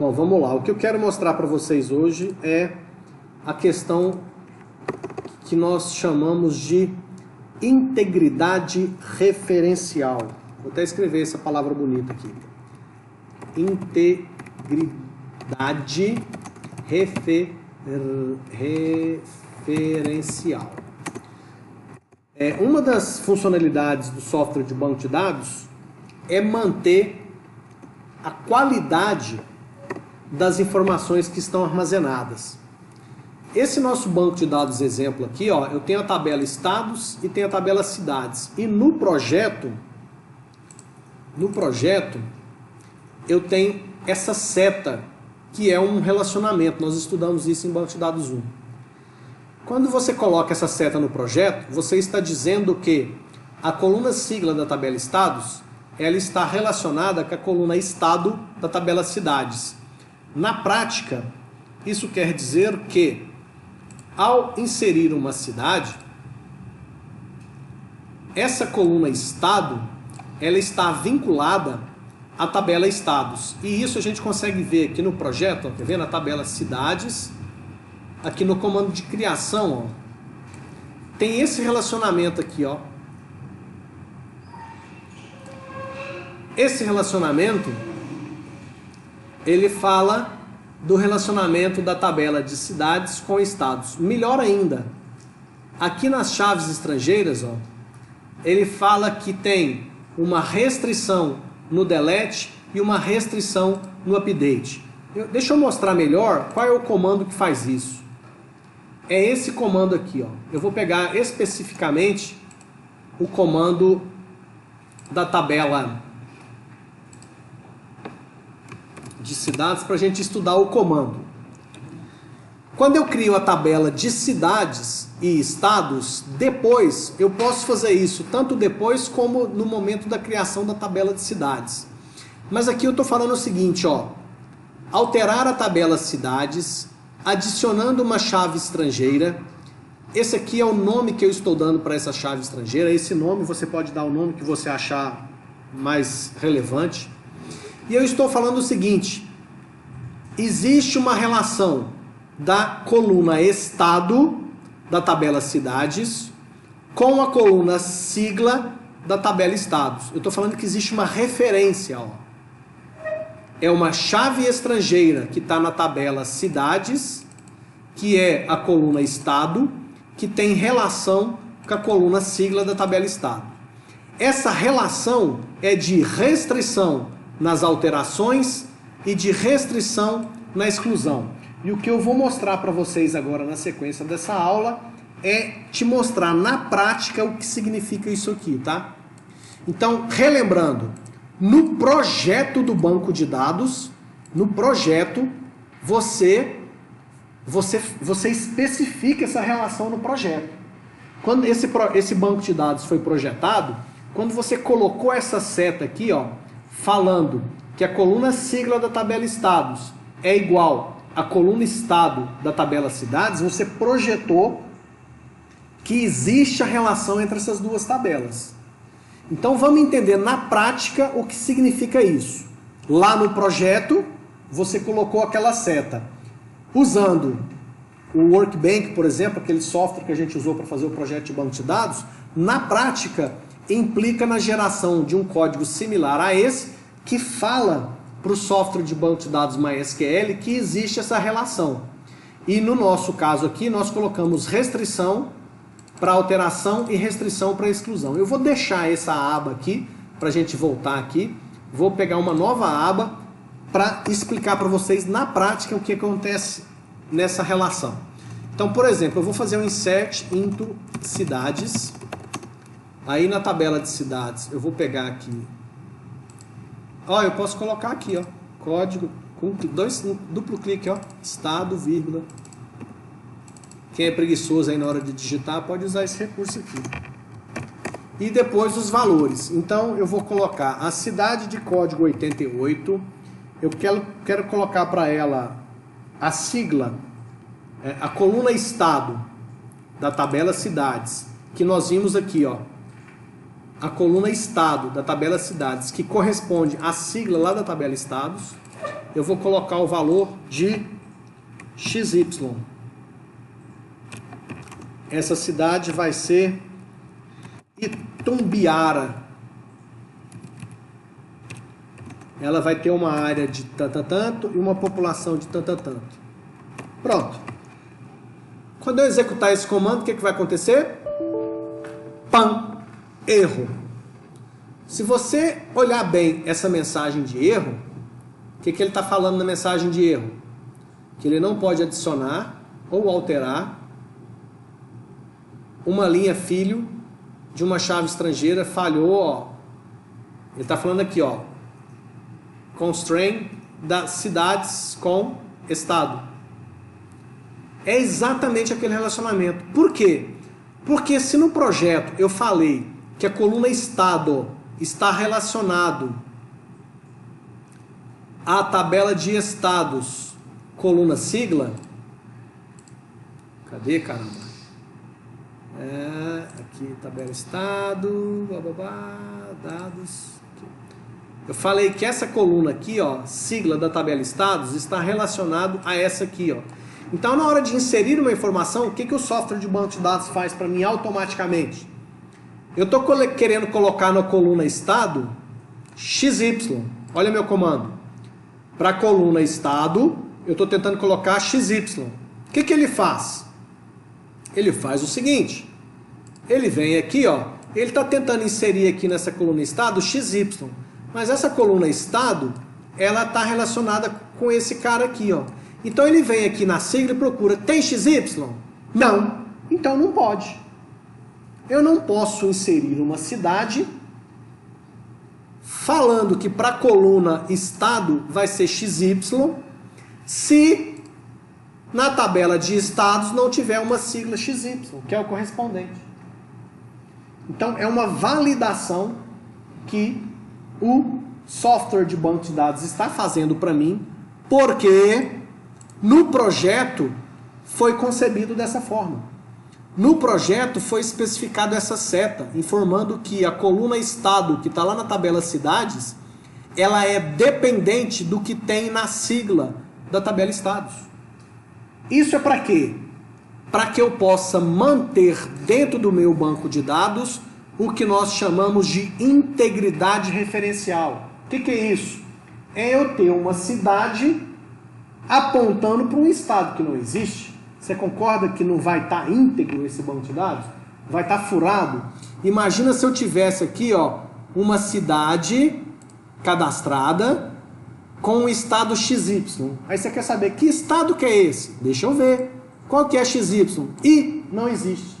Bom, vamos lá. O que eu quero mostrar para vocês hoje é a questão que nós chamamos de integridade referencial. Vou até escrever essa palavra bonita aqui. Integridade referencial. Uma das funcionalidades do software de banco de dados é manter a qualidade das informações que estão armazenadas. Esse nosso banco de dados exemplo aqui, ó, eu tenho a tabela estados e tenho a tabela cidades. E no projeto eu tenho essa seta, que é um relacionamento. Nós estudamos isso em banco de dados 1. Quando você coloca essa seta no projeto, você está dizendo que a coluna sigla da tabela estados, ela está relacionada com a coluna estado da tabela cidades. Na prática, isso quer dizer que, ao inserir uma cidade, essa coluna estado, ela está vinculada à tabela estados. E isso a gente consegue ver aqui no projeto, ó, quer ver? Na tabela cidades, aqui no comando de criação, ó, tem esse relacionamento aqui, ó. Esse relacionamento, ele fala do relacionamento da tabela de cidades com estados. Melhor ainda, aqui nas chaves estrangeiras, ó, ele fala que tem uma restrição no delete e uma restrição no update. Deixa eu mostrar melhor qual é o comando que faz isso. É esse comando aqui, ó. Eu vou pegar especificamente o comando da tabela de cidades para a gente estudar o comando. Quando eu crio a tabela de cidades e estados, depois eu posso fazer isso, tanto depois como no momento da criação da tabela de cidades. Mas aqui eu estou falando o seguinte, ó, alterar a tabela cidades, adicionando uma chave estrangeira. Esse aqui é o nome que eu estou dando para essa chave estrangeira. Esse nome você pode dar o nome que você achar mais relevante. E eu estou falando o seguinte, existe uma relação da coluna estado da tabela cidades com a coluna sigla da tabela estados. Eu estou falando que existe uma referência, ó. É uma chave estrangeira que está na tabela cidades, que é a coluna estado, que tem relação com a coluna sigla da tabela estado. Essa relação é de restrição nas alterações e de restrição na exclusão. E o que eu vou mostrar para vocês agora na sequência dessa aula é te mostrar na prática o que significa isso aqui, tá? Então, relembrando, no projeto do banco de dados, no projeto, você especifica essa relação no projeto. Quando esse banco de dados foi projetado, quando você colocou essa seta aqui, ó, falando que a coluna sigla da tabela estados é igual à coluna estado da tabela cidades, você projetou que existe a relação entre essas duas tabelas. Então vamos entender na prática o que significa isso. Lá no projeto, você colocou aquela seta. Usando o Workbench, por exemplo, aquele software que a gente usou para fazer o projeto de banco de dados, na prática implica na geração de um código similar a esse, que fala para o software de banco de dados MySQL que existe essa relação. E no nosso caso aqui, nós colocamos restrição para alteração e restrição para exclusão. Eu vou deixar essa aba aqui, para a gente voltar aqui. Vou pegar uma nova aba para explicar para vocês na prática o que acontece nessa relação. Então, por exemplo, eu vou fazer um insert into cidades. Aí na tabela de cidades, eu vou pegar aqui. Ó, eu posso colocar aqui, ó, código com duplo clique, ó, estado, vírgula. Quem é preguiçoso aí na hora de digitar pode usar esse recurso aqui. E depois os valores. Então eu vou colocar a cidade de código 88. Eu quero colocar para ela a sigla, a coluna estado da tabela cidades, que nós vimos aqui, ó. A coluna estado da tabela cidades, que corresponde à sigla lá da tabela estados. eu vou colocar o valor de XY. Essa cidade vai ser Itumbiara. Ela vai ter uma área de tanto e uma população de tanto. Pronto. Quando eu executar esse comando, o que vai acontecer? Pam! Erro. Se você olhar bem essa mensagem de erro, o que ele está falando na mensagem de erro? Que ele não pode adicionar ou alterar uma linha filho de uma chave estrangeira, falhou, ó. Ele está falando aqui, ó, constraint das cidades com estado. É exatamente aquele relacionamento. Por quê? Porque se no projeto eu falei que a coluna estado está relacionado à tabela de estados, coluna sigla, cadê, caramba? Aqui, tabela estado, dados. Aqui. Eu falei que essa coluna aqui, ó, sigla da tabela estados, está relacionado a essa aqui, ó. Então, na hora de inserir uma informação, o que o software de banco de dados faz para mim automaticamente? Eu estou querendo colocar na coluna estado XY. Olha meu comando. Para a coluna estado, eu estou tentando colocar XY. O que ele faz? Ele faz o seguinte. Ele vem aqui, ó. Ele está tentando inserir aqui nessa coluna estado XY. Mas essa coluna estado, ela está relacionada com esse cara aqui, ó. Então ele vem aqui na sigla e procura, tem XY? Não. Então não pode. Eu não posso inserir uma cidade falando que para a coluna estado vai ser XY se na tabela de estados não tiver uma sigla XY, que é o correspondente. Então é uma validação que o software de banco de dados está fazendo para mim, porque no projeto foi concebido dessa forma. No projeto foi especificado essa seta, informando que a coluna estado, que está lá na tabela cidades, ela é dependente do que tem na sigla da tabela estados. Isso é para quê? Para que eu possa manter dentro do meu banco de dados o que nós chamamos de integridade referencial. O que é isso? É eu ter uma cidade apontando para um estado que não existe. Você concorda que não vai estar íntegro esse banco de dados? Vai estar furado? Imagina se eu tivesse aqui, ó, uma cidade cadastrada com um estado XY. Aí você quer saber que estado que é esse? Deixa eu ver. Qual que é XY? E não existe.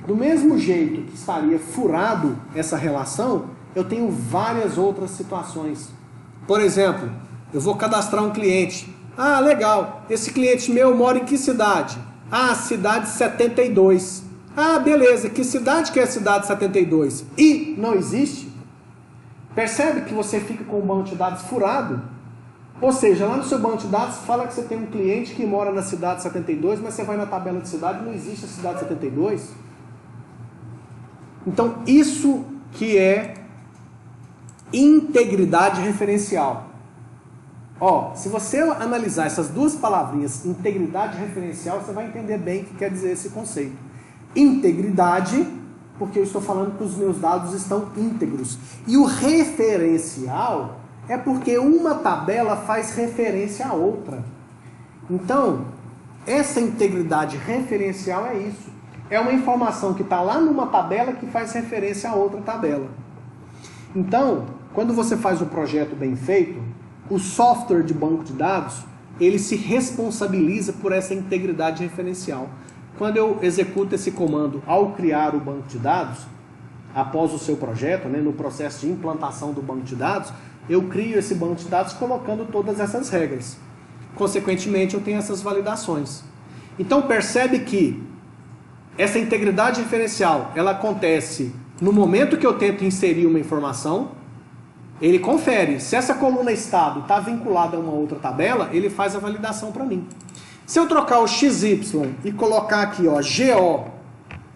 Do mesmo jeito que estaria furado essa relação, eu tenho várias outras situações. Por exemplo, eu vou cadastrar um cliente. Ah, legal. Esse cliente meu mora em que cidade? Ah, cidade 72. Ah, beleza. Que cidade que é a cidade 72? E não existe? Percebe que você fica com o banco de dados furado? Ou seja, lá no seu banco de dados fala que você tem um cliente que mora na cidade 72, mas você vai na tabela de cidade e não existe a cidade 72. Então, isso que é integridade referencial. Ó, se você analisar essas duas palavrinhas, integridade referencial, você vai entender bem o que quer dizer esse conceito. Integridade, porque eu estou falando que os meus dados estão íntegros. E o referencial é porque uma tabela faz referência a outra. Então, essa integridade referencial é isso. É uma informação que está lá numa tabela que faz referência a outra tabela. Então, quando você faz um projeto bem feito, o software de banco de dados, ele se responsabiliza por essa integridade referencial. Quando eu executo esse comando ao criar o banco de dados, após o seu projeto, né, no processo de implantação do banco de dados, eu crio esse banco de dados colocando todas essas regras. Consequentemente, eu tenho essas validações. Então, percebe que essa integridade referencial, ela acontece no momento que eu tento inserir uma informação. Ele confere, se essa coluna estado está vinculada a uma outra tabela, ele faz a validação para mim. Se eu trocar o XY e colocar aqui, ó, GO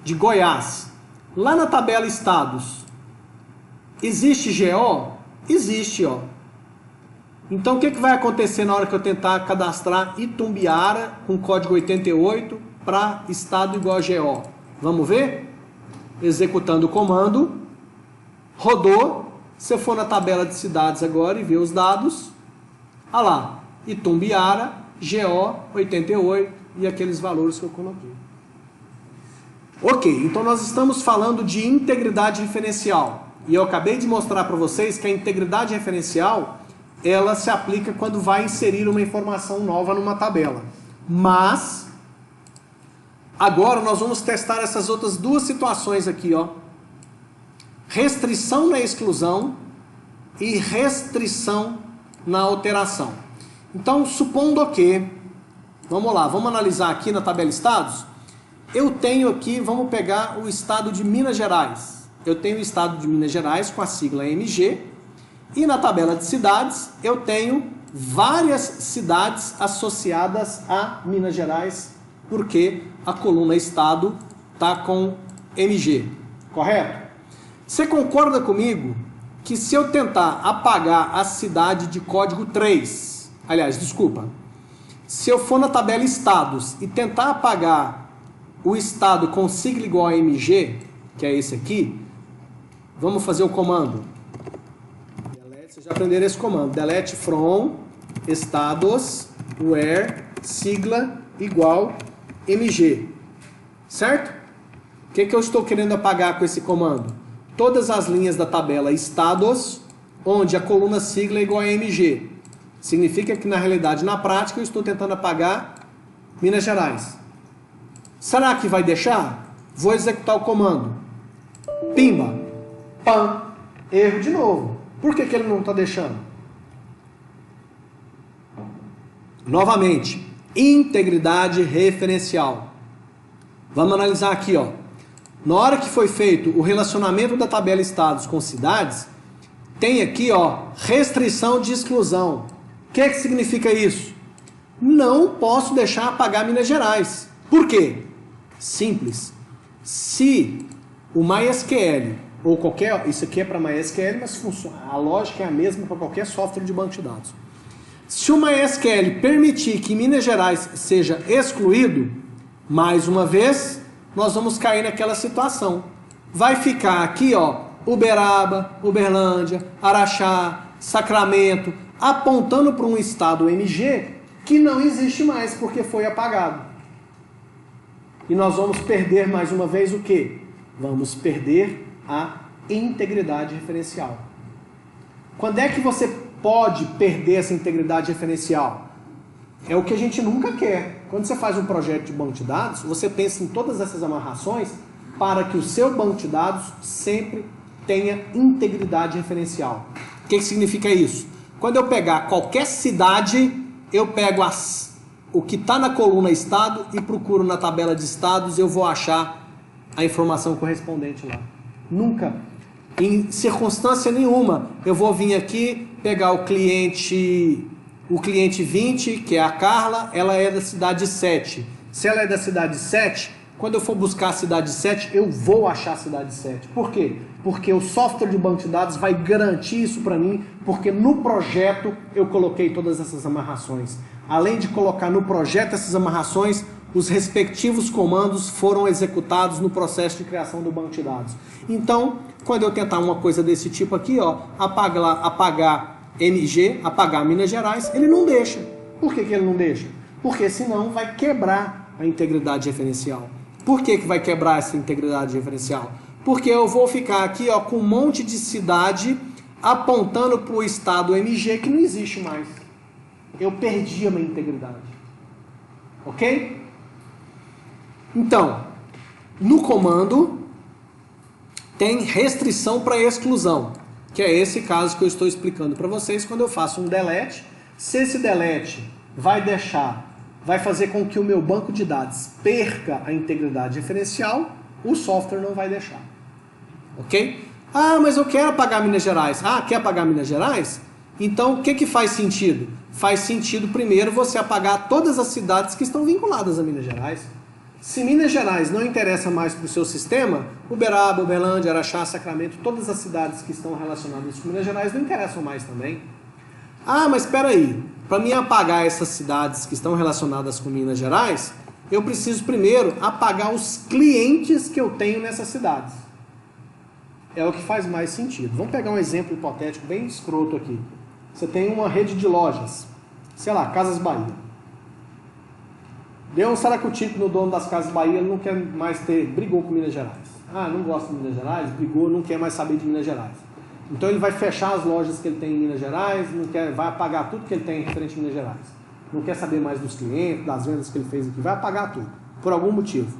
de Goiás, lá na tabela estados, existe GO? Existe, ó. Então o que vai acontecer na hora que eu tentar cadastrar Itumbiara com código 88 para estado igual a GO? Vamos ver? Executando o comando, rodou. Se eu for na tabela de cidades agora e ver os dados, olha lá, Itumbiara, GO 88 e aqueles valores que eu coloquei. Ok, então nós estamos falando de integridade referencial. E eu acabei de mostrar para vocês que a integridade referencial, ela se aplica quando vai inserir uma informação nova numa tabela. Mas, agora nós vamos testar essas outras duas situações aqui, ó. Restrição na exclusão e restrição na alteração. Então, supondo que, vamos lá, vamos analisar aqui na tabela estados. Eu tenho aqui, vamos pegar o estado de Minas Gerais. Eu tenho o estado de Minas Gerais com a sigla MG. E na tabela de cidades, eu tenho várias cidades associadas a Minas Gerais, porque a coluna estado está com MG. Correto? Você concorda comigo que se eu tentar apagar a cidade de código 3, aliás, desculpa, se eu for na tabela estados e tentar apagar o estado com sigla igual a MG, que é esse aqui, vamos fazer o comando. Delete, vocês já aprenderam esse comando. Delete from estados where sigla igual MG. Certo? O que eu estou querendo apagar com esse comando? Todas as linhas da tabela estados, onde a coluna sigla é igual a MG. Significa que na realidade, na prática, eu estou tentando apagar Minas Gerais. Será que vai deixar? Vou executar o comando. Pimba. Pam. Erro de novo. Por que ele não está deixando? Novamente. Integridade referencial. Vamos analisar aqui, ó. Na hora que foi feito o relacionamento da tabela estados com cidades, tem aqui, ó, restrição de exclusão. O que significa isso? Não posso deixar apagar Minas Gerais. Por quê? Simples. Se o MySQL ou qualquer, isso aqui é para MySQL, mas funciona, a lógica é a mesma para qualquer software de banco de dados. Se o MySQL permitir que Minas Gerais seja excluído, mais uma vez, nós vamos cair naquela situação. Vai ficar aqui, ó, Uberaba, Uberlândia, Araxá, Sacramento, apontando para um estado MG que não existe mais porque foi apagado. E nós vamos perder mais uma vez o quê? Vamos perder a integridade referencial. Quando é que você pode perder essa integridade referencial? É o que a gente nunca quer. Quando você faz um projeto de banco de dados, você pensa em todas essas amarrações para que o seu banco de dados sempre tenha integridade referencial. O que significa isso? Quando eu pegar qualquer cidade, eu pego o que está na coluna estado e procuro na tabela de estados, eu vou achar a informação correspondente lá. Nunca, em circunstância nenhuma, eu vou vir aqui pegar o cliente 20, que é a Carla, ela é da cidade 7. Se ela é da cidade 7, quando eu for buscar a cidade 7, eu vou achar a cidade 7. Por quê? Porque o software de banco de dados vai garantir isso para mim, porque no projeto eu coloquei todas essas amarrações. Além de colocar no projeto essas amarrações, os respectivos comandos foram executados no processo de criação do banco de dados. Então, quando eu tentar uma coisa desse tipo aqui, ó, apagar MG, apagar Minas Gerais, ele não deixa. Por que ele não deixa? Porque senão vai quebrar a integridade referencial. Por que vai quebrar essa integridade referencial? Porque eu vou ficar aqui, ó, com um monte de cidade apontando para o estado MG que não existe mais. Eu perdi a minha integridade. Ok? Então, no comando tem restrição para exclusão, que é esse caso que eu estou explicando para vocês quando eu faço um delete. Se esse delete vai fazer com que o meu banco de dados perca a integridade referencial, o software não vai deixar. Ok? Ah, mas eu quero apagar Minas Gerais. Ah, quer apagar Minas Gerais? Então, o que faz sentido? Faz sentido, primeiro, você apagar todas as cidades que estão vinculadas a Minas Gerais. Se Minas Gerais não interessa mais para o seu sistema, Uberaba, Uberlândia, Araxá, Sacramento, todas as cidades que estão relacionadas com Minas Gerais não interessam mais também. Ah, mas espera aí. Para mim apagar essas cidades que estão relacionadas com Minas Gerais, eu preciso primeiro apagar os clientes que eu tenho nessas cidades. É o que faz mais sentido. Vamos pegar um exemplo hipotético bem escroto aqui. Você tem uma rede de lojas, sei lá, Casas Bahia. Deu um saracutico no dono das Casas Bahia, ele não quer mais ter, brigou com Minas Gerais. Ah, não gosta de Minas Gerais, brigou, não quer mais saber de Minas Gerais. Então ele vai fechar as lojas que ele tem em Minas Gerais, não quer, vai apagar tudo que ele tem referente a Minas Gerais. Não quer saber mais dos clientes, das vendas que ele fez aqui, vai apagar tudo, por algum motivo.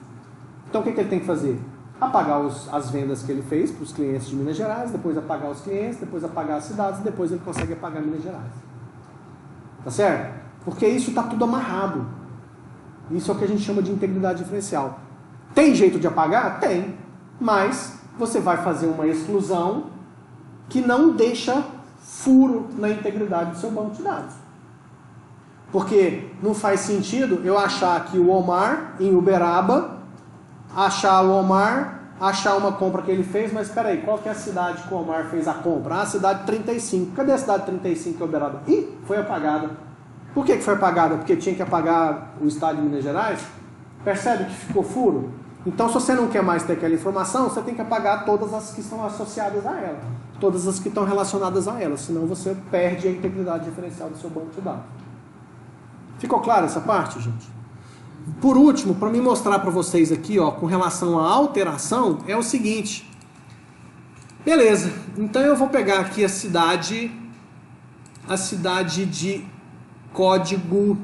Então o que ele tem que fazer? Apagar as vendas que ele fez para os clientes de Minas Gerais, depois apagar os clientes, depois apagar as cidades, depois ele consegue apagar Minas Gerais. Tá certo? Porque isso está tudo amarrado. Isso é o que a gente chama de integridade diferencial. Tem jeito de apagar? Tem. Mas você vai fazer uma exclusão que não deixa furo na integridade do seu banco de dados. Porque não faz sentido eu achar que o Omar, em Uberaba, achar uma compra que ele fez, mas espera aí, qual que é a cidade que o Omar fez a compra? Ah, a cidade 35. Cadê a cidade 35 que é Uberaba? Ih, foi apagada. Por que foi apagada? Porque tinha que apagar o estado de Minas Gerais? Percebe que ficou furo? Então, se você não quer mais ter aquela informação, você tem que apagar todas as que estão associadas a ela. Todas as que estão relacionadas a ela. Senão você perde a integridade diferencial do seu banco de dados. Ficou claro essa parte, gente? Por último, para me mostrar para vocês aqui, ó, com relação à alteração, é o seguinte. Beleza, então eu vou pegar aqui a cidade de código...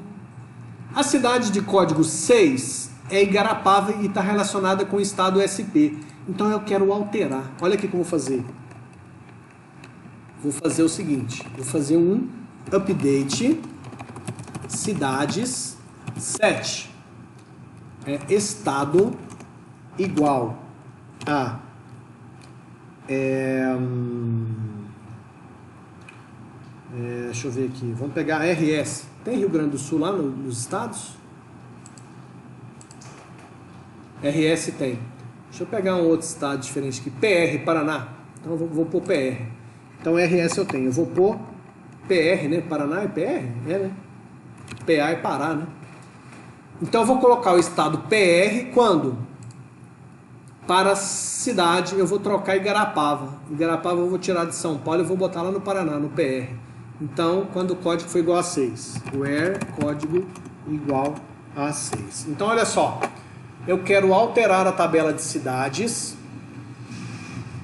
A cidade de código 6 é Igarapava e está relacionada com o estado SP. Então eu quero alterar. Olha aqui como eu vou fazer. Vou fazer o seguinte. Vou fazer um update cidades 7. Estado igual a... deixa eu ver aqui. Vamos pegar RS. Tem Rio Grande do Sul lá nos estados? RS tem. Deixa eu pegar um outro estado diferente aqui. PR, Paraná. Então eu vou pôr PR. Então RS eu tenho. Eu vou pôr PR, né? Paraná é PR? É, né? PA é Pará, né? Então eu vou colocar o estado PR quando? Para a cidade eu vou trocar Igarapava. Igarapava eu vou tirar de São Paulo e vou botar lá no Paraná, no PR. Então, quando o código for igual a 6. Where código igual a 6. Então, olha só. Eu quero alterar a tabela de cidades.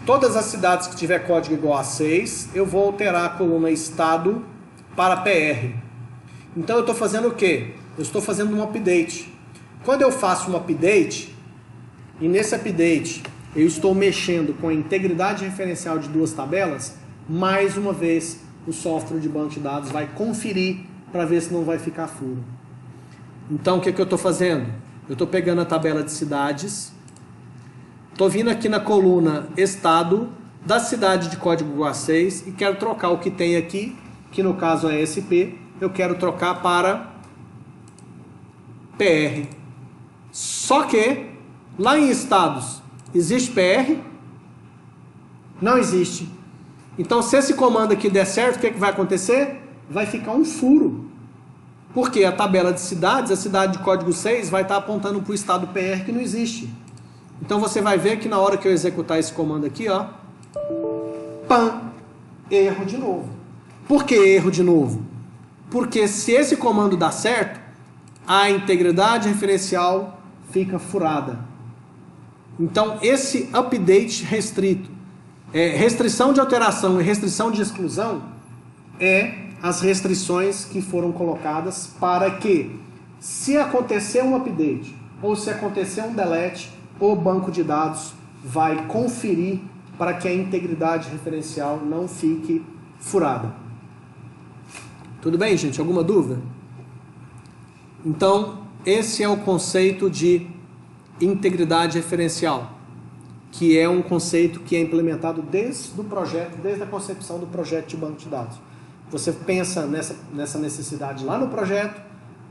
Todas as cidades que tiver código igual a 6, eu vou alterar a coluna estado para PR. Então, eu estou fazendo o quê? Eu estou fazendo um update. Quando eu faço um update, e nesse update eu estou mexendo com a integridade referencial de duas tabelas, mais uma vez o software de banco de dados vai conferir para ver se não vai ficar furo. Então o que eu estou fazendo? Eu estou pegando a tabela de cidades, estou vindo aqui na coluna estado da cidade de código igual a 6 e quero trocar o que tem aqui, que no caso é SP, eu quero trocar para PR. Só que lá em estados existe PR? Não existe. Então se esse comando aqui der certo, o que vai acontecer? Vai ficar um furo. Porque a tabela de cidades, a cidade de código 6 vai estar apontando para o estado PR que não existe. Então você vai ver que na hora que eu executar esse comando aqui, ó, pam, erro de novo. Por que erro de novo? Porque se esse comando dá certo, a integridade referencial fica furada. Então esse update restrito, restrição de alteração e restrição de exclusão as restrições que foram colocadas para que, se acontecer um update ou se acontecer um delete, o banco de dados vai conferir para que a integridade referencial não fique furada. Tudo bem, gente? Alguma dúvida? Então, esse é o conceito de integridade referencial, que é um conceito que é implementado desde o projeto, desde a concepção do projeto de banco de dados. Você pensa nessa necessidade lá no projeto,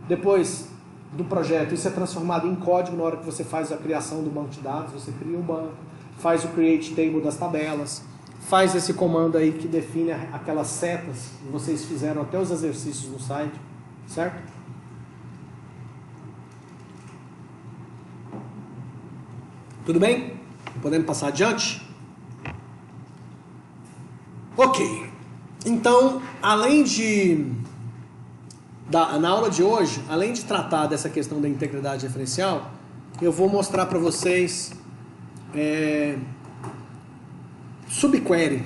depois do projeto isso é transformado em código na hora que você faz a criação do banco de dados, você cria um banco, faz o create table das tabelas, faz esse comando aí que define aquelas setas que vocês fizeram até os exercícios no site, certo? Tudo bem? Podemos passar adiante? Ok. Então, na aula de hoje, além de tratar dessa questão da integridade referencial, eu vou mostrar para vocês subquery.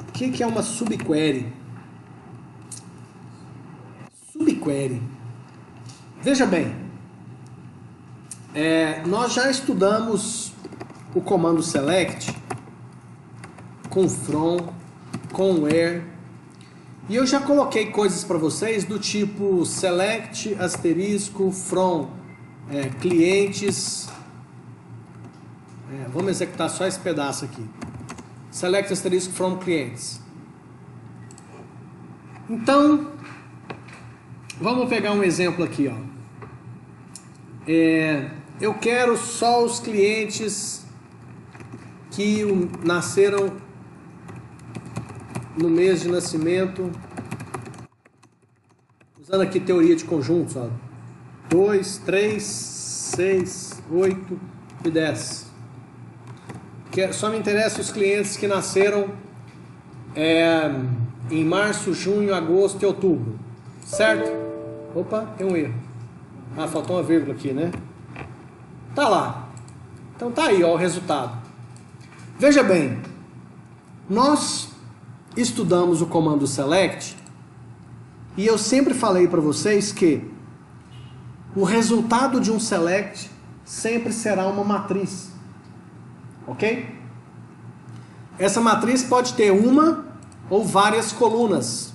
O que é uma subquery? Subquery. Veja bem, nós já estudamos o comando select com from, com where, e eu já coloquei coisas para vocês do tipo select asterisco from clientes. Vamos executar só esse pedaço aqui. Select asterisco from clients. Então, vamos pegar um exemplo aqui, ó. Eu quero só os clientes que nasceram no mês de nascimento, usando aqui teoria de conjuntos, ó. 2, 3, 6, 8 e 10. Só me interessam os clientes que nasceram em março, junho, agosto e outubro, certo? Opa, tem um erro. Ah, faltou uma vírgula aqui, né? Tá lá. Então tá aí, ó, o resultado. Veja bem, nós estudamos o comando select e eu sempre falei para vocês que o resultado de um select sempre será uma matriz, ok? Essa matriz pode ter uma ou várias colunas,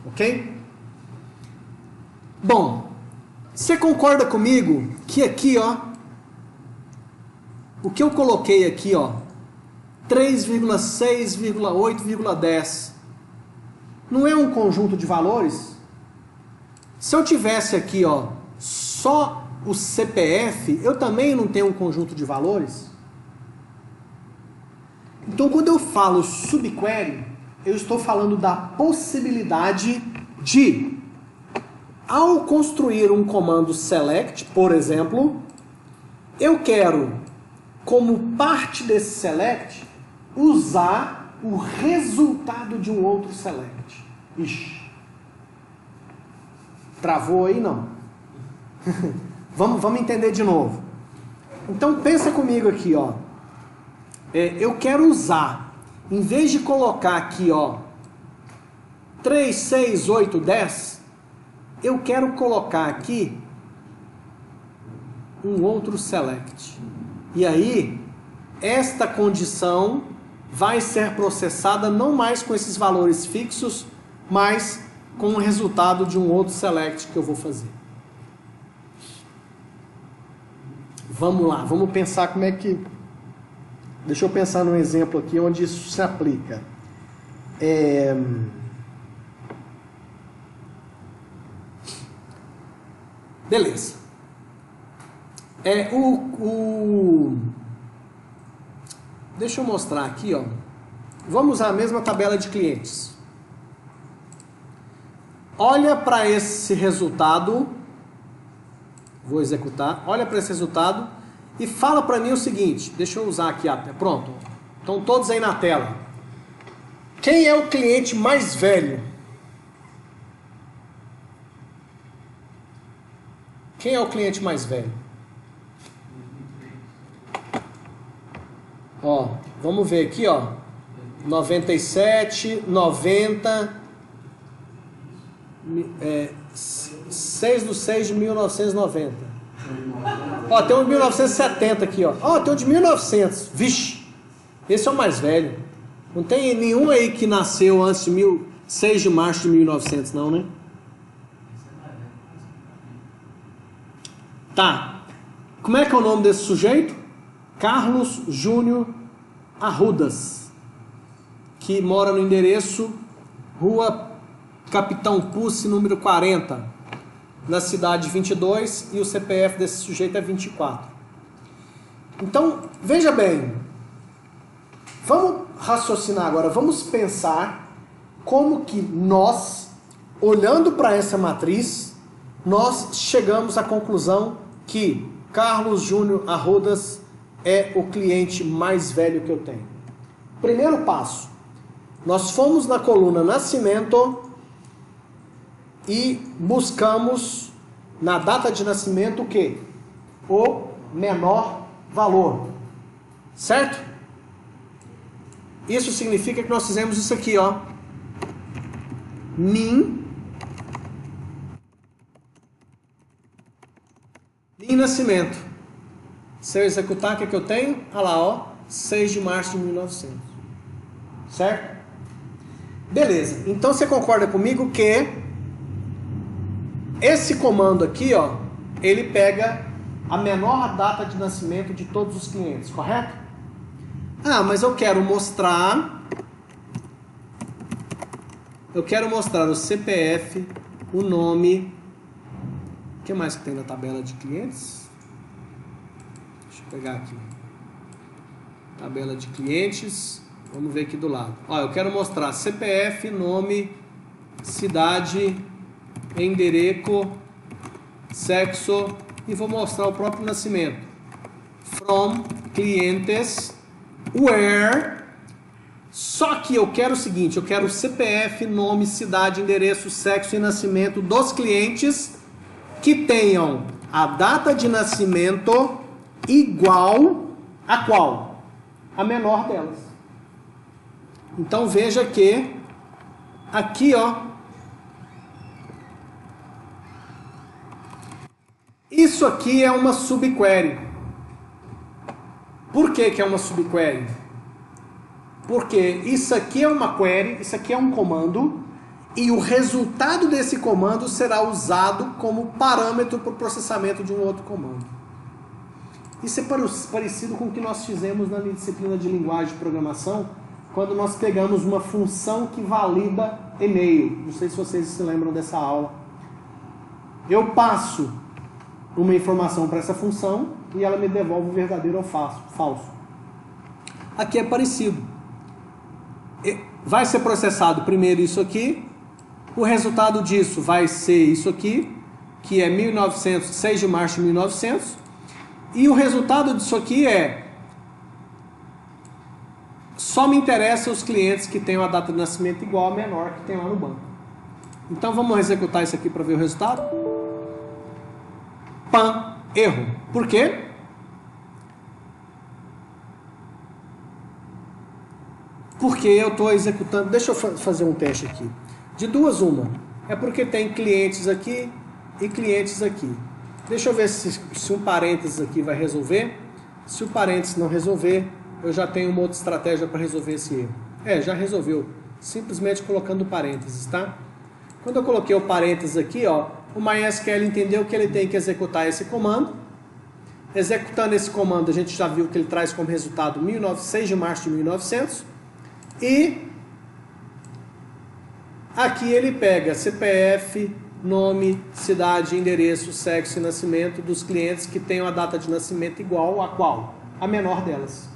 ok? Bom, você concorda comigo que aqui, ó, o que eu coloquei aqui, ó, 3,6,8,10 não é um conjunto de valores? Se eu tivesse aqui, ó, só o CPF, eu também não tenho um conjunto de valores? Então, quando eu falo subquery, eu estou falando da possibilidade de, ao construir um comando select, por exemplo, eu quero, como parte desse select, usar o resultado de um outro select. Ixi. Travou aí? Não. Vamos entender de novo. Então pensa comigo aqui, ó. Eu quero usar, em vez de colocar aqui, ó, 3, 6, 8, 10, eu quero colocar aqui um outro select. E aí, esta condição vai ser processada não mais com esses valores fixos, mas com o resultado de um outro select que eu vou fazer. Vamos lá, vamos pensar como é que... Deixa eu pensar num exemplo aqui onde isso se aplica. Beleza. Deixa eu mostrar aqui, ó. Vamos usar a mesma tabela de clientes. Olha para esse resultado. Vou executar. Olha para esse resultado e fala para mim o seguinte. Deixa eu usar aqui. Pronto. Estão todos aí na tela. Quem é o cliente mais velho? Quem é o cliente mais velho? Ó, vamos ver aqui, ó. 97, 90, 6/6/1990. Ó, tem um de 1970 aqui, ó. Ó, tem um de 1900. Vixe, esse é o mais velho. Não tem nenhum aí que nasceu antes de 6 de março de 1900, não, né? Tá. Como é que é o nome desse sujeito? Carlos Júnior Arrudas, que mora no endereço Rua Capitão Pucci, número 40, na cidade 22, e o CPF desse sujeito é 24. Então, veja bem, vamos raciocinar agora, vamos pensar como que nós, olhando para essa matriz, nós chegamos à conclusão que Carlos Júnior Arrodas é o cliente mais velho que eu tenho. Primeiro passo, nós fomos na coluna Nascimento e buscamos na data de nascimento o quê? O menor valor, certo? Isso significa que nós fizemos isso aqui, ó. Min nascimento. Se eu executar, o que é que eu tenho? Olha lá, ó, 6 de março de 1900. Certo? Beleza. Então você concorda comigo que esse comando aqui, ó, ele pega a menor data de nascimento de todos os clientes, correto? Ah, mas eu quero mostrar o CPF, o nome. O que mais que tem na tabela de clientes? Deixa eu pegar aqui. Tabela de clientes. Vamos ver aqui do lado. Ó, eu quero mostrar CPF, nome, cidade, endereço, sexo e vou mostrar o próprio nascimento. From clientes where. Só que eu quero o seguinte, eu quero CPF, nome, cidade, endereço, sexo e nascimento dos clientes que tenham a data de nascimento igual a qual? A menor delas. Então veja que aqui, ó, isso aqui é uma subquery. Por que que é uma subquery? Porque isso aqui é uma query, isso aqui é um comando, e o resultado desse comando será usado como parâmetro para o processamento de um outro comando. Isso é parecido com o que nós fizemos na disciplina de linguagem de programação, quando nós pegamos uma função que valida e-mail. Não sei se vocês se lembram dessa aula. Eu passo uma informação para essa função e ela me devolve o verdadeiro ou falso. Aqui é parecido. Vai ser processado primeiro isso aqui, o resultado disso vai ser isso aqui, que é 6 de março de 1900, e o resultado disso aqui é: só me interessa os clientes que tenham a data de nascimento igual a menor que tem lá no banco. Então vamos executar isso aqui para ver o resultado. Pam, erro. Por quê? Porque eu estou executando... Deixa eu fazer um teste aqui. De duas, uma. É porque tem clientes aqui e clientes aqui. Deixa eu ver se um parênteses aqui vai resolver. Se o parênteses não resolver, eu já tenho uma outra estratégia para resolver esse erro. Já resolveu. Simplesmente colocando parênteses, tá? Quando eu coloquei o parênteses aqui, ó, o MySQL entendeu que ele tem que executar esse comando. Executando esse comando, a gente já viu que ele traz como resultado 6 de março de 1900. E aqui ele pega CPF, nome, cidade, endereço, sexo e nascimento dos clientes que tenham a data de nascimento igual a qual? A menor delas.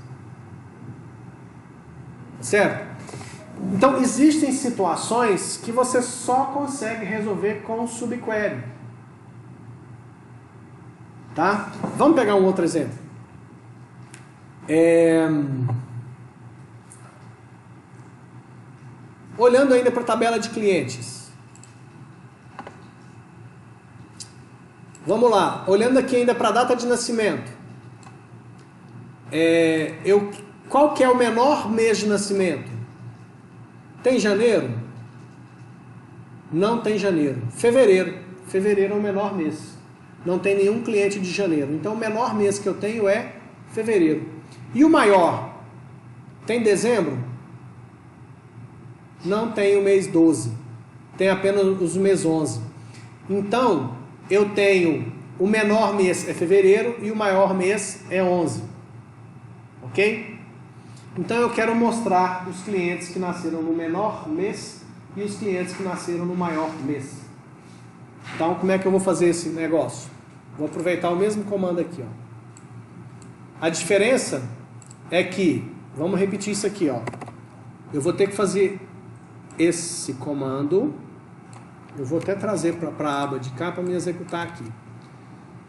Certo? Então, existem situações que você só consegue resolver com subquery. Tá? Vamos pegar um outro exemplo. Olhando ainda para a tabela de clientes. Vamos lá. Olhando aqui ainda para a data de nascimento. Qual que é o menor mês de nascimento? Tem janeiro? Não tem janeiro. Fevereiro. Fevereiro é o menor mês. Não tem nenhum cliente de janeiro. Então o menor mês que eu tenho é fevereiro. E o maior? Tem dezembro? Não tem o mês 12. Tem apenas o mês 11. Então eu tenho o menor mês é fevereiro e o maior mês é 11. Ok? Então eu quero mostrar os clientes que nasceram no menor mês e os clientes que nasceram no maior mês. Então como é que eu vou fazer esse negócio? Vou aproveitar o mesmo comando aqui, ó. A diferença é que, vamos repetir isso aqui, ó. Eu vou ter que fazer esse comando. Eu vou até trazer para a aba de cá para me executar aqui.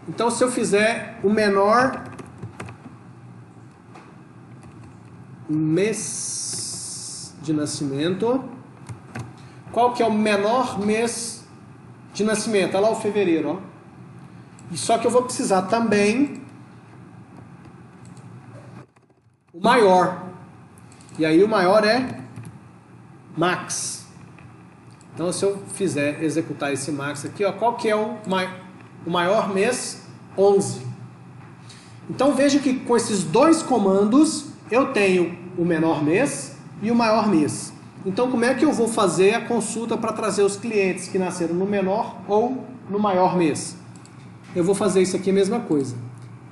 Então, se eu fizer o menor mês de nascimento, qual que é o menor mês de nascimento? Olha lá o fevereiro, ó. E só que eu vou precisar também o maior. E aí o maior é max. Então, se eu fizer executar esse max aqui, ó, qual que é o maior mês? 11. Então, veja que com esses dois comandos, eu tenho o menor mês e o maior mês. Então, como é que eu vou fazer a consulta para trazer os clientes que nasceram no menor ou no maior mês? Eu vou fazer isso aqui a mesma coisa.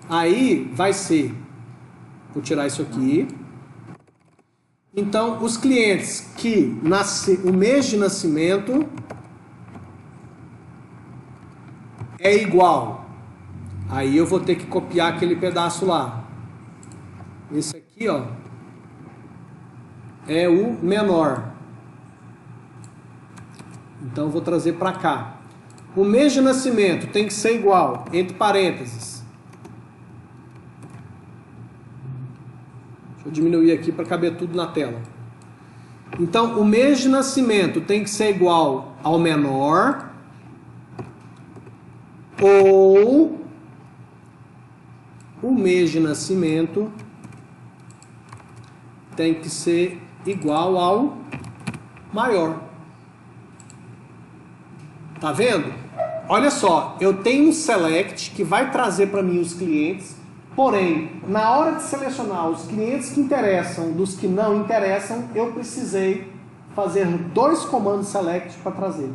Aí, vai ser... Vou tirar isso aqui... Então, os clientes que nascem o mês de nascimento é igual. Aí eu vou ter que copiar aquele pedaço lá. Esse aqui, ó, é o menor. Então, eu vou trazer para cá. O mês de nascimento tem que ser igual, entre parênteses. Vou diminuir aqui para caber tudo na tela. Então, o mês de nascimento tem que ser igual ao menor ou o mês de nascimento tem que ser igual ao maior. Tá vendo? Olha só, eu tenho um select que vai trazer para mim os clientes. Porém, na hora de selecionar os clientes que interessam dos que não interessam, eu precisei fazer dois comandos select para trazer.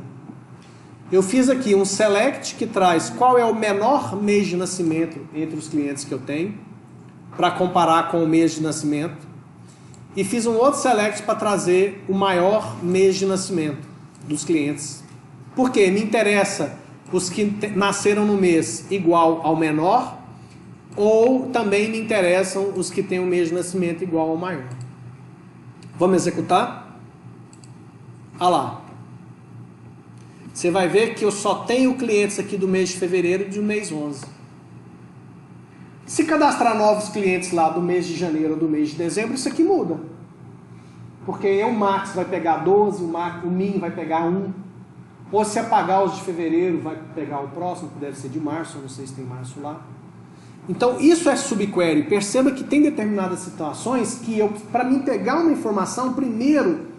Eu fiz aqui um select que traz qual é o menor mês de nascimento entre os clientes que eu tenho, para comparar com o mês de nascimento. E fiz um outro select para trazer o maior mês de nascimento dos clientes. Por quê? Me interessa os que nasceram no mês igual ao menor, ou também me interessam os que têm o mês de nascimento igual ao maior. Vamos executar? Olha lá. Você vai ver que eu só tenho clientes aqui do mês de fevereiro e do mês 11. Se cadastrar novos clientes lá do mês de janeiro ou do mês de dezembro, isso aqui muda. Porque o Max vai pegar 12, o Min vai pegar 1. Ou se apagar os de fevereiro, vai pegar o próximo, que deve ser de março, eu não sei se tem março lá. Então, isso é subquery. Perceba que tem determinadas situações que para mim pegar uma informação, primeiro,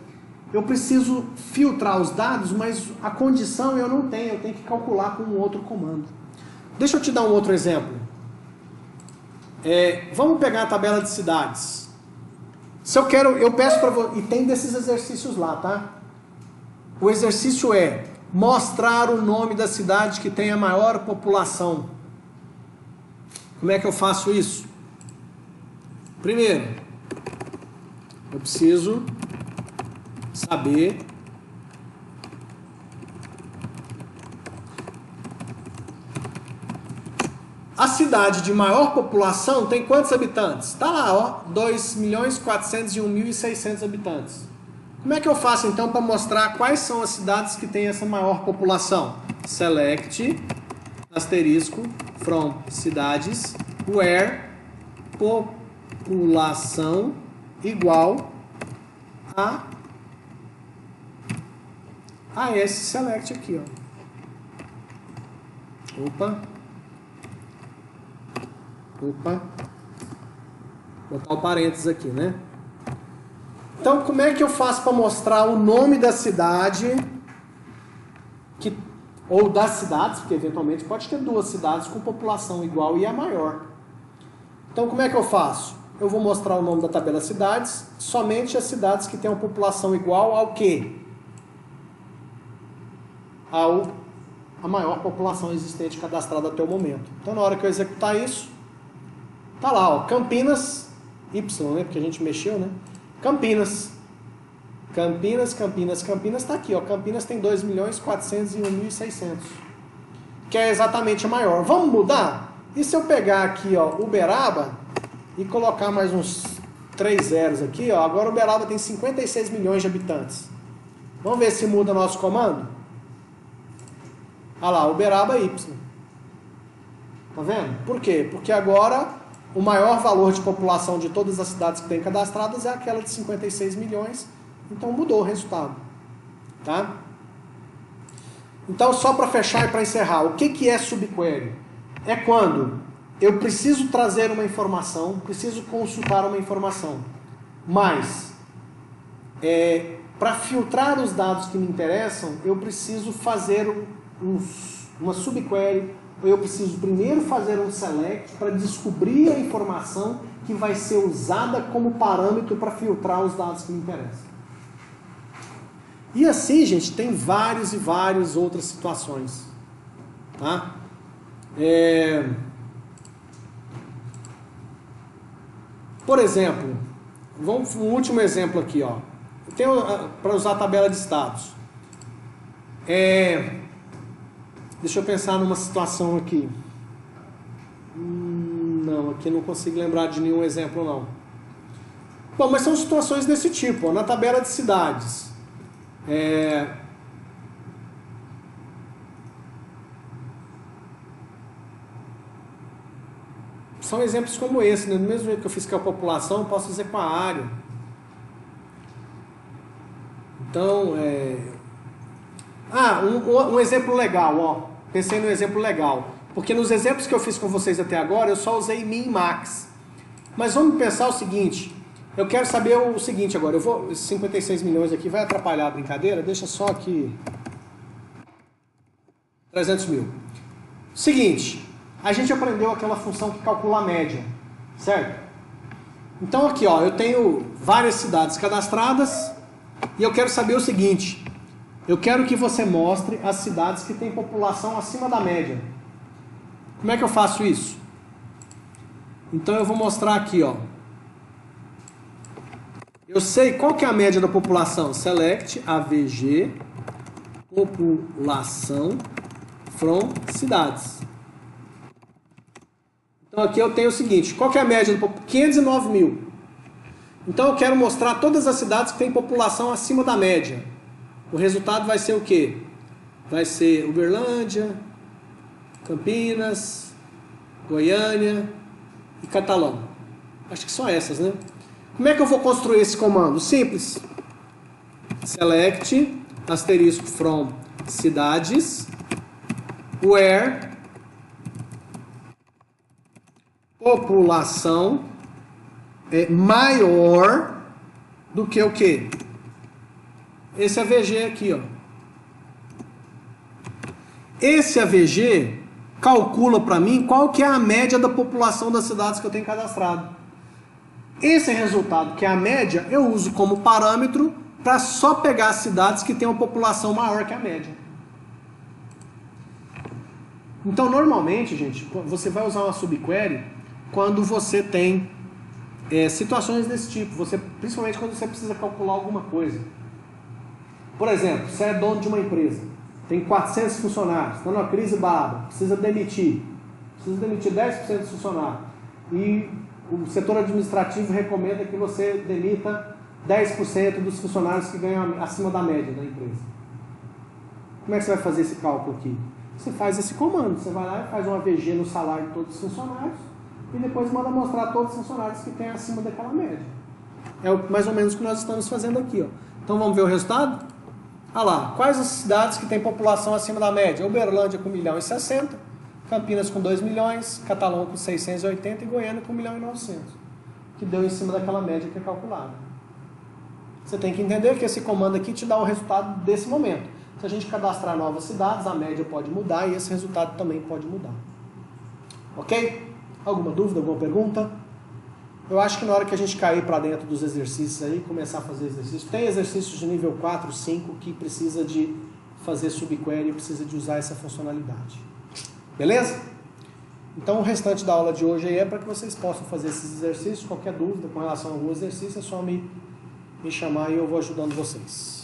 eu preciso filtrar os dados, mas a condição eu não tenho, eu tenho que calcular com um outro comando. Deixa eu te dar um outro exemplo. Vamos pegar a tabela de cidades. Se eu quero, eu peço para você, e tem desses exercícios lá, tá? O exercício é mostrar o nome da cidade que tem a maior população. Como é que eu faço isso? Primeiro, eu preciso saber a cidade de maior população tem quantos habitantes? Está lá, ó, 2.401.600 habitantes. Como é que eu faço então para mostrar quais são as cidades que têm essa maior população? Select, asterisco, from cidades, where população igual a esse select aqui, ó. Opa. Botar o parênteses aqui, né? Então, como é que eu faço para mostrar o nome da cidade ou das cidades, porque eventualmente pode ter duas cidades com população igual e a maior. Então, como é que eu faço? Eu vou mostrar o nome da tabela cidades, somente as cidades que têm uma população igual ao quê? A maior população existente cadastrada até o momento. Então, na hora que eu executar isso, tá lá, ó, Campinas, Y, né? Porque a gente mexeu, né? Campinas, tá aqui, ó. Campinas tem 2.401.600, que é exatamente a maior. Vamos mudar? E se eu pegar aqui, ó, Uberaba e colocar mais uns 3 zeros aqui, ó, agora Uberaba tem 56 milhões de habitantes. Vamos ver se muda nosso comando? Olha lá, Uberaba Y. Tá vendo? Por quê? Porque agora o maior valor de população de todas as cidades que tem cadastradas é aquela de 56 milhões. Então mudou o resultado. Tá? Então, só para fechar e para encerrar, o que é subquery? É quando eu preciso trazer uma informação, preciso consultar uma informação, mas para filtrar os dados que me interessam, eu preciso fazer uma subquery, ou eu preciso primeiro fazer um select para descobrir a informação que vai ser usada como parâmetro para filtrar os dados que me interessam. E assim, gente, tem várias e várias outras situações. Tá? Por exemplo, um último exemplo aqui, ó. Para usar a tabela de estados. Deixa eu pensar numa situação aqui. Não, aqui não consigo lembrar de nenhum exemplo, não. Bom, mas são situações desse tipo, ó, na tabela de cidades. São exemplos como esse, né? Do mesmo jeito que eu fiz com a população, eu posso fazer com a área. Então, um exemplo legal, ó. Pensei num exemplo legal. Porque nos exemplos que eu fiz com vocês até agora, eu só usei min e max. Mas vamos pensar o seguinte. Eu quero saber o seguinte agora. Esses 56 milhões aqui vai atrapalhar a brincadeira? Deixa só aqui 300 mil. Seguinte, a gente aprendeu aquela função que calcula a média, certo? Então aqui, ó, eu tenho várias cidades cadastradas e eu quero saber o seguinte. Eu quero que você mostre as cidades que têm população acima da média. Como é que eu faço isso? Então eu vou mostrar aqui, ó. Eu sei qual que é a média da população. Select AVG população from cidades. Então aqui eu tenho o seguinte, qual que é a média? 509 mil. Então eu quero mostrar todas as cidades que têm população acima da média. O resultado vai ser o quê? Vai ser Uberlândia, Campinas, Goiânia e Catalão. Acho que são essas, né? Como é que eu vou construir esse comando? Simples. Select asterisco from cidades where população é maior do que o quê? Esse AVG aqui, ó. Esse AVG calcula para mim qual que é a média da população das cidades que eu tenho cadastrado. Esse resultado, que é a média, eu uso como parâmetro para só pegar as cidades que têm uma população maior que a média. Então, normalmente, gente, você vai usar uma subquery quando você tem situações desse tipo, principalmente quando você precisa calcular alguma coisa. Por exemplo, você é dono de uma empresa, tem 400 funcionários, está numa crise braba, precisa demitir 10% dos funcionários, e o setor administrativo recomenda que você demita 10% dos funcionários que ganham acima da média da empresa. Como é que você vai fazer esse cálculo aqui? Você faz esse comando, você vai lá e faz um AVG no salário de todos os funcionários e depois manda mostrar todos os funcionários que têm acima daquela média. É mais ou menos o que nós estamos fazendo aqui, ó. Então vamos ver o resultado? Olha lá, quais as cidades que têm população acima da média? Uberlândia com 1.060.000, Campinas com 2 milhões, Catalão com 680 e Goiânia com 1.900.000, que deu em cima daquela média que é calculada. Você tem que entender que esse comando aqui te dá o resultado desse momento. Se a gente cadastrar novas cidades, a média pode mudar e esse resultado também pode mudar. Ok? Alguma dúvida, alguma pergunta? Eu acho que na hora que a gente cair para dentro dos exercícios aí, começar a fazer exercícios, tem exercícios de nível 4, 5 que precisa de fazer subquery e precisa de usar essa funcionalidade. Beleza? Então o restante da aula de hoje aí é para que vocês possam fazer esses exercícios. Qualquer dúvida com relação ao exercício é só me chamar e eu vou ajudando vocês.